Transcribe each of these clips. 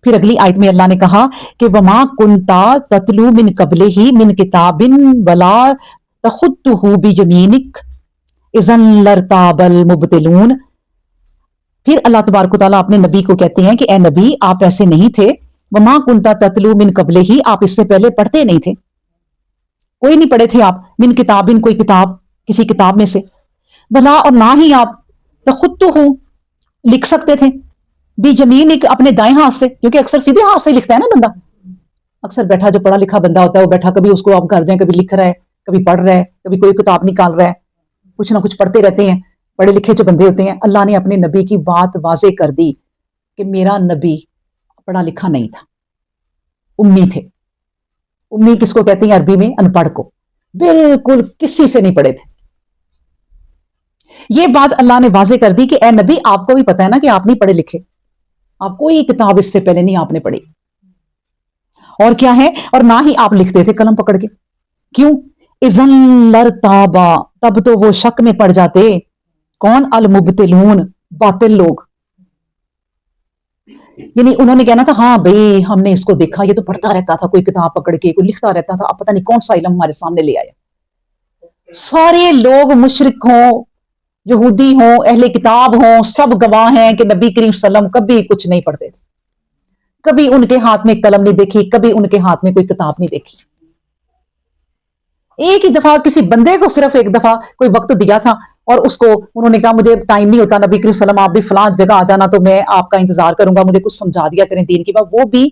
پھر اگلی آیت میں اللہ نے کہا کہ وما کنتا تتلو من قبلہ من کتاب ولا تخطہ بیمینک اذا لارتاب المبطلون۔ پھر اللہ تبارک و تعالیٰ اپنے نبی کو کہتے ہیں کہ اے نبی آپ ایسے نہیں تھے، وما کنتا تتلو من قبلہ آپ اس سے پہلے پڑھتے نہیں تھے، کوئی نہیں پڑھے تھے آپ، من کتابن کوئی کتاب کسی کتاب میں سے، بھلا اور نہ ہی آپ تخطہ لکھ سکتے تھے بیمینک اپنے دائیں ہاتھ سے، کیونکہ اکثر سیدھے ہاتھ سے لکھتا ہے نا بندہ، اکثر بیٹھا جو پڑھا لکھا بندہ ہوتا ہے وہ بیٹھا کبھی اس کو آپ کر جائیں، کبھی لکھ رہا ہے، کبھی پڑھ رہا ہے، کبھی کوئی کتاب نکال رہا ہے، کچھ نہ کچھ پڑھتے رہتے ہیں، پڑھے لکھے جو بندے ہوتے ہیں۔ اللہ نے اپنے نبی کی بات واضح کر دی کہ میرا نبی پڑھا لکھا نہیں تھا، امی تھے۔ امی کس کو کہتے ہیں عربی میں؟ ان پڑھ کو، بالکل کسی سے نہیں پڑھے تھے۔ یہ بات اللہ نے واضح کر دی کہ اے نبی آپ کو بھی پتا ہے نا کہ آپ نہیں پڑھے لکھے، آپ کوئی کتاب اس سے پہلے نہیں آپ نے پڑھی، اور کیا ہے، اور نہ ہی آپ لکھتے تھے قلم پکڑ کے۔ کیوں؟ اذن لرتابا تب تو وہ شک میں پڑ جاتے، کون؟ المبتلون باطل لوگ، یعنی انہوں نے کہنا تھا ہاں بھئی ہم نے اس کو دیکھا یہ تو پڑھتا رہتا تھا، کوئی کتاب پکڑ کے کوئی لکھتا رہتا تھا، اب پتہ نہیں کون سا علم ہمارے سامنے لے آیا۔ سارے لوگ مشرک ہوں، یہودی ہوں، اہل کتاب ہوں، سب گواہ ہیں کہ نبی کریم صلی اللہ علیہ وسلم کبھی کچھ نہیں پڑھتے تھے، کبھی ان کے ہاتھ میں قلم نہیں دیکھی، کبھی ان کے ہاتھ میں کوئی کتاب نہیں دیکھی۔ ایک ہی دفعہ کسی بندے کو صرف ایک دفعہ کوئی وقت دیا تھا، اور اس کو انہوں نے کہا مجھے ٹائم نہیں ہوتا نبی کریم صلی اللہ علیہ وسلم آپ بھی فلاں جگہ آ جانا تو میں آپ کا انتظار کروں گا، مجھے کچھ سمجھا دیا کریں دین کی بات۔ وہ بھی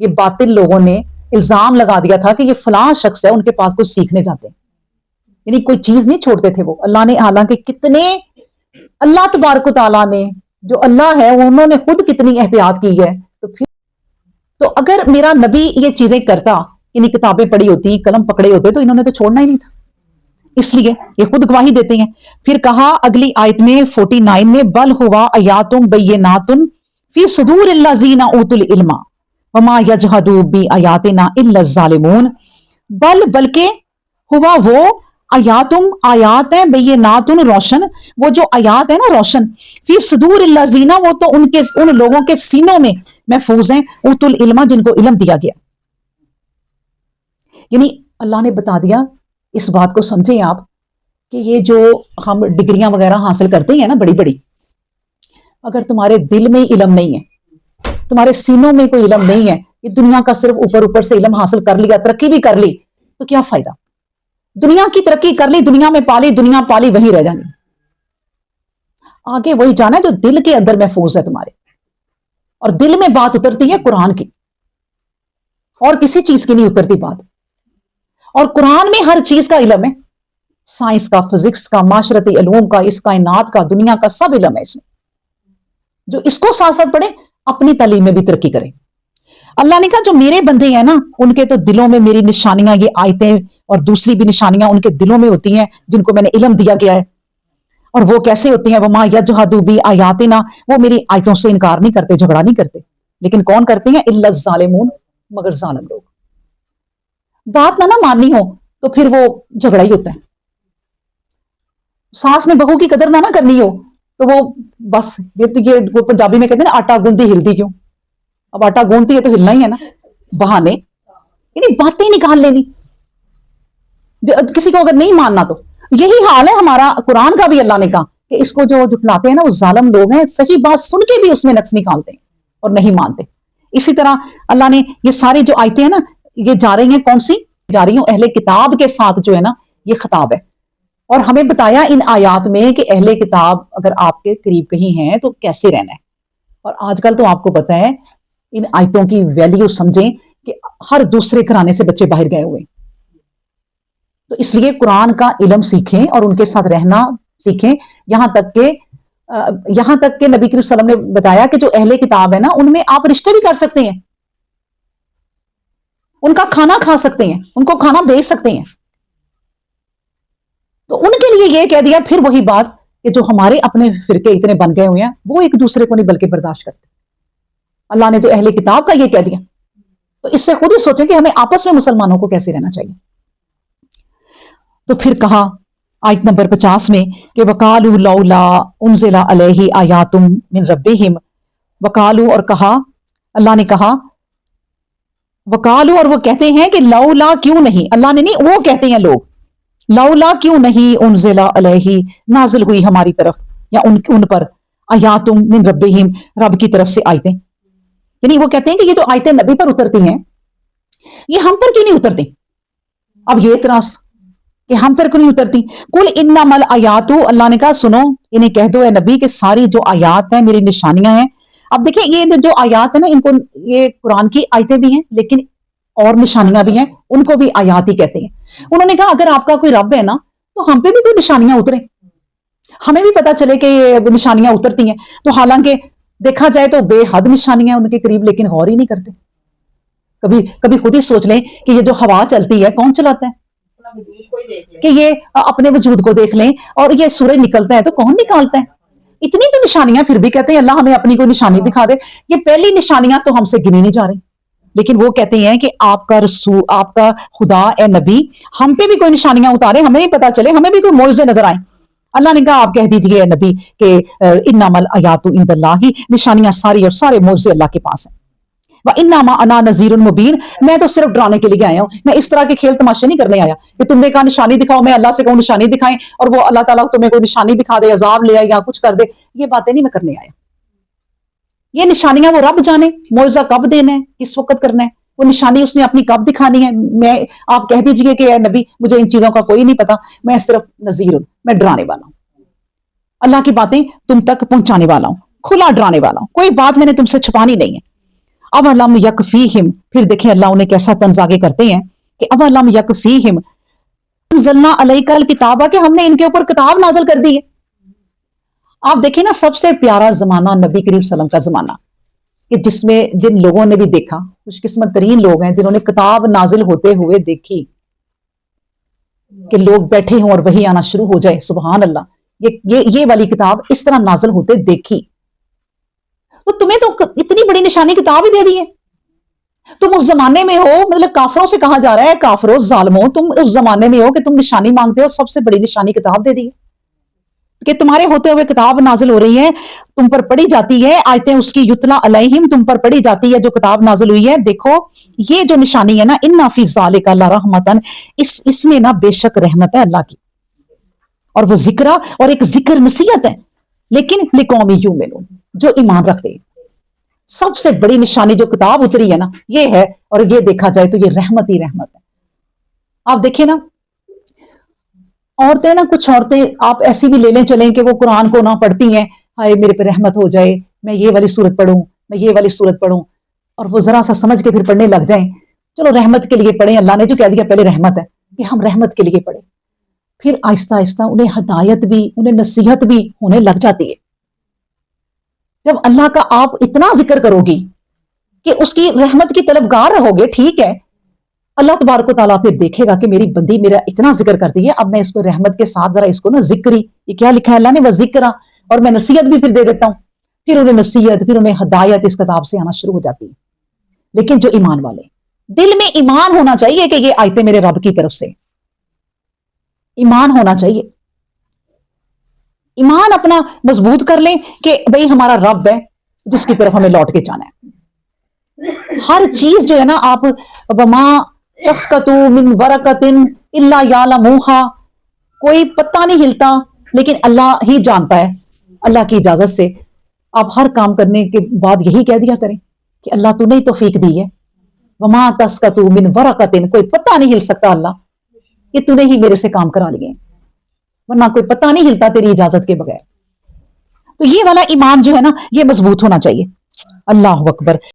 یہ باطل لوگوں نے الزام لگا دیا تھا کہ یہ فلاں شخص ہے، ان کے پاس کچھ سیکھنے جاتے ہیں، یعنی کوئی چیز نہیں چھوڑتے تھے وہ۔ اللہ نے حالانکہ کتنے، اللہ تبارک و تعالیٰ نے جو اللہ ہے انہوں نے خود کتنی احتیاط کی ہے، تو پھر تو اگر میرا نبی یہ چیزیں کرتا، یعنی کتابیں پڑھی ہوتی، قلم پکڑے ہوتے، تو انہوں نے تو چھوڑنا ہی نہیں تھا، اس لیے یہ خود گواہی دیتے ہیں۔ پھر کہا اگلی آیت میں 49 میں بل ہوا آیاتم بینات فی صدور الذین اوتوا العلم وما یجحد بآیاتنا الا الظالمون۔ بلکہ ہوا وہ آیاتم آیات ہیں بینات روشن، وہ جو آیات ہے نا روشن، فی صدور الذین وہ تو ان لوگوں کے سینوں میں محفوظ ہیں، اوتوا العلم جن کو علم دیا گیا، یعنی اللہ نے بتا دیا۔ اس بات کو سمجھیں آپ کہ یہ جو ہم ڈگریاں وغیرہ حاصل کرتے ہیں نا بڑی بڑی، اگر تمہارے دل میں علم نہیں ہے، تمہارے سینوں میں کوئی علم نہیں ہے، یہ دنیا کا صرف اوپر سے علم حاصل کر لیا، ترقی بھی کر لی، تو کیا فائدہ؟ دنیا کی ترقی کر لی، دنیا میں پالی، دنیا پالی وہیں رہ جانی، آگے وہی جانا ہے جو دل کے اندر محفوظ ہے تمہارے، اور دل میں بات اترتی ہے قرآن کی، اور کسی چیز کی نہیں اترتی بات، اور قرآن میں ہر چیز کا علم ہے، سائنس کا، فزکس کا، معاشرتی علوم کا، اس کائنات کا، دنیا کا، سب علم ہے اس میں۔ جو اس کو ساتھ ساتھ پڑھے اپنی تعلیم میں بھی ترقی کرے۔ اللہ نے کہا جو میرے بندے ہیں نا ان کے تو دلوں میں میری نشانیاں، یہ آیتیں اور دوسری بھی نشانیاں ان کے دلوں میں ہوتی ہیں جن کو میں نے علم دیا گیا ہے، اور وہ کیسے ہوتی ہیں؟ وما یجحد بآیاتنا وہ میری آیتوں سے انکار نہیں کرتے، جھگڑا نہیں کرتے، لیکن کون کرتے ہیں؟ الا الظالمون مگر ظالم لوگ۔ بات نہ ماننی ہو تو پھر وہ جھگڑا ہی ہوتا ہے، ساس نے بہو کی قدر نہ کرنی ہو تو وہ بس یہ وہ پنجابی میں کہتے ہیں نا آٹا گوندی ہلدی کیوں، اب آٹا گوندتی ہے تو ہلنا ہی ہے نا، بہانے، یعنی باتیں نکال لینی کسی کو اگر نہیں ماننا تو۔ یہی حال ہے ہمارا قرآن کا بھی، اللہ نے کہا کہ اس کو جو جھٹلاتے ہیں نا وہ ظالم لوگ ہیں، صحیح بات سن کے بھی اس میں نقص نکالتے ہیں اور نہیں مانتے۔ اسی طرح اللہ نے یہ ساری جو آیتیں ہیں نا یہ جا رہی ہیں، کون سی جا رہی ہوں؟ اہل کتاب کے ساتھ جو ہے نا یہ خطاب ہے، اور ہمیں بتایا ان آیات میں کہ اہل کتاب اگر آپ کے قریب کہیں ہیں تو کیسے رہنا ہے۔ اور آج کل تو آپ کو پتا ہے ان آیتوں کی ویلیو سمجھیں کہ ہر دوسرے گھرانے سے بچے باہر گئے ہوئے، تو اس لیے قرآن کا علم سیکھیں اور ان کے ساتھ رہنا سیکھیں، یہاں تک کہ نبی کریم صلی اللہ علیہ وسلم نے بتایا کہ جو اہل کتاب ہے نا ان میں آپ رشتے بھی کر سکتے ہیں، ان کا کھانا کھا سکتے ہیں، ان کو کھانا بیچ سکتے ہیں، تو ان کے لیے یہ کہہ دیا۔ پھر وہی بات کہ جو ہمارے اپنے فرقے اتنے بن گئے ہوئے ہیں وہ ایک دوسرے کو نہیں بلکہ برداشت کرتے، اللہ نے تو اہل کتاب کا یہ کہہ دیا، تو اس سے خود ہی سوچیں کہ ہمیں آپس میں مسلمانوں کو کیسے رہنا چاہیے۔ تو پھر کہا آیت نمبر 50 میں کہ وَقَالُوا لَوْلَا أُنزِلَ عَلَيْهِ آیَاتٌ مِّن رَبِّهِمْ، وقالو اور کہا اللہ نے کہا وقالو، اور وہ کہتے ہیں کہ لولا کیوں نہیں، اللہ نے نہیں، وہ کہتے ہیں لوگ لولا کیوں نہیں انزل علیہ، نازل ہوئی ہماری طرف یا ان پر آیات من ربہم، رب کی طرف سے آیتیں، یعنی وہ کہتے ہیں کہ یہ جو آیتیں نبی پر اترتی ہیں یہ ہم پر کیوں نہیں اترتی؟ اب یہ اعتراض کہ ہم پر کیوں نہیں اترتی؟ کل انما الآیات، اللہ نے کہا سنو انہیں کہہ دو اے نبی کہ ساری جو آیات ہیں میری نشانیاں ہیں۔ اب دیکھیں یہ جو آیات ہیں نا، ان کو یہ قرآن کی آیتیں بھی ہیں لیکن اور نشانیاں بھی ہیں، ان کو بھی آیات ہی کہتے ہیں۔ انہوں نے کہا اگر آپ کا کوئی رب ہے نا تو ہم پہ بھی کوئی نشانیاں اتریں، ہمیں بھی پتا چلے کہ یہ نشانیاں اترتی ہیں۔ تو حالانکہ دیکھا جائے تو بے حد نشانیاں ان کے قریب، لیکن غور ہی نہیں کرتے۔ کبھی خود ہی سوچ لیں کہ یہ جو ہوا چلتی ہے کون چلاتا ہے؟ کہ یہ اپنے وجود کو دیکھ لیں، اور یہ سورج نکلتا ہے تو کون نکالتا ہے؟ اتنی تو نشانیاں، پھر بھی کہتے ہیں اللہ ہمیں اپنی کوئی نشانی دکھا دے۔ یہ پہلی نشانیاں تو ہم سے گنی نہیں جا رہی، لیکن وہ کہتے ہیں کہ آپ کا رسول، آپ کا خدا اے نبی ہم پہ بھی کوئی نشانیاں اتارے، ہمیں بھی پتا چلے، ہمیں بھی کوئی معجزے نظر آئیں۔ اللہ نے کہا آپ کہہ دیجئے اے نبی کہ انما الآیات عند اللہ، نشانیاں ساری اور سارے معجزے اللہ کے پاس ہیں۔ وَإِنَّمَا أَنَا نَذِيرٌ مُبِينٌ، میں تو صرف ڈرانے کے لیے آیا ہوں، میں اس طرح کے کھیل تماشے نہیں کرنے آیا کہ تم نے کہا نشانی دکھاؤ، میں اللہ سے کہوں نشانی دکھائیں اور وہ اللہ تعالیٰ تمہیں کوئی نشانی دکھا دے، عذاب لے آئے یا کچھ کر دے، یہ باتیں نہیں میں کرنے آیا۔ یہ نشانیاں وہ رب جانے معجزہ کب دینا ہے، کس وقت کرنا ہے، وہ نشانی اس نے اپنی کب دکھانی ہے۔ میں آپ کہہ دیجئے کہ اے نبی مجھے ان چیزوں کا کوئی نہیں پتا، میں صرف نذیر ہوں، میں ڈرانے والا ہوں، اللہ کی باتیں تم تک پہنچانے والا ہوں، کھلا ڈرانے والا ہوں، کوئی بات میں نے تم سے چھپانی نہیں ہے۔ اولم یکفیہم، پھر دیکھیں اللہ انہیں کیسا طنز آگے کرتے ہیں کہ اولم یکفیہم انزلنا علیک الکتاب، کہ ہم نے ان کے اوپر کتاب نازل کر دی ہے۔ آپ دیکھیں نا سب سے پیارا زمانہ نبی کریم صلی اللہ علیہ وسلم کا زمانہ، کہ جس میں جن لوگوں نے بھی دیکھا، خوش قسمت ترین لوگ ہیں جنہوں نے کتاب نازل ہوتے ہوئے دیکھی، کہ لوگ بیٹھے ہوں اور وہی آنا شروع ہو جائے، سبحان اللہ، یہ والی کتاب اس طرح نازل ہوتے دیکھی، تو تمہیں تو اتنی بڑی نشانی کتاب ہی دے دی ہے۔ تم اس زمانے میں ہو، مطلب کافروں سے کہا جا رہا ہے کافروں ظالموں، تم اس زمانے میں ہو کہ تم نشانی مانگتے ہو، سب سے بڑی نشانی کتاب دے دی ہے کہ تمہارے ہوتے ہوئے کتاب نازل ہو رہی ہے، تم پر پڑھی جاتی ہے آیتیں اس کی، یتلا علیہم، تم پر پڑھی جاتی ہے جو کتاب نازل ہوئی ہے۔ دیکھو یہ جو نشانی ہے نا، انا فی ذالک لرحمۃ، اس میں نا بے شک رحمت ہے اللہ کی، اور وہ ذکرہ، اور ایک ذکر نصیحت ہے، لیکن لقوم یؤمنون، جو ایمان رکھتے ہیں۔ سب سے بڑی نشانی جو کتاب اتری ہے نا یہ ہے، اور یہ دیکھا جائے تو یہ رحمت ہی رحمت ہے۔ آپ دیکھیں نا عورتیں نا، کچھ عورتیں آپ ایسی بھی لے لیں چلیں کہ وہ قرآن کو نہ پڑھتی ہیں، ہائے میرے پہ رحمت ہو جائے، میں یہ والی صورت پڑھوں، میں یہ والی صورت پڑھوں، اور وہ ذرا سا سمجھ کے پھر پڑھنے لگ جائیں، چلو رحمت کے لیے پڑھیں، اللہ نے جو کہہ دیا پہلے رحمت ہے کہ ہم رحمت کے لیے پڑھیں، پھر آہستہ آہستہ انہیں ہدایت بھی، انہیں نصیحت بھی ہونے لگ جاتی ہے۔ جب اللہ کا آپ اتنا ذکر کرو گی کہ اس کی رحمت کی طلبگار رہو گے، ٹھیک ہے، اللہ تبارک و تعالیٰ پھر دیکھے گا کہ میری بندی میرا اتنا ذکر کرتی ہے، اب میں اس کو رحمت کے ساتھ ذرا اس کو نا ذکری، یہ کیا لکھا ہے اللہ نے، وہ ذکرہ، اور میں نصیحت بھی پھر دے دیتا ہوں، پھر انہیں نصیحت، پھر انہیں ہدایت اس کتاب سے آنا شروع ہو جاتی ہے۔ لیکن جو ایمان والے، دل میں ایمان ہونا چاہیے کہ یہ آیتیں میرے رب کی طرف سے، ایمان ہونا چاہیے، ایمان اپنا مضبوط کر لیں کہ بھئی ہمارا رب ہے جس کی طرف ہمیں لوٹ کے جانا ہے۔ ہر چیز جو ہے نا، آپ وما تسقط من ورقۃ الا یعلمها، کوئی پتہ نہیں ہلتا لیکن اللہ ہی جانتا ہے، اللہ کی اجازت سے آپ ہر کام کرنے کے بعد یہی کہہ دیا کریں کہ اللہ تو نے ہی توفیق دی ہے، وما تسقط من ورقۃ، کوئی پتہ نہیں ہل سکتا اللہ کہ تو نے ہی میرے سے کام کرا لیے، ورنہ کوئی پتہ نہیں ہلتا تیری اجازت کے بغیر۔ تو یہ والا ایمان جو ہے نا یہ مضبوط ہونا چاہیے۔ اللہ اکبر۔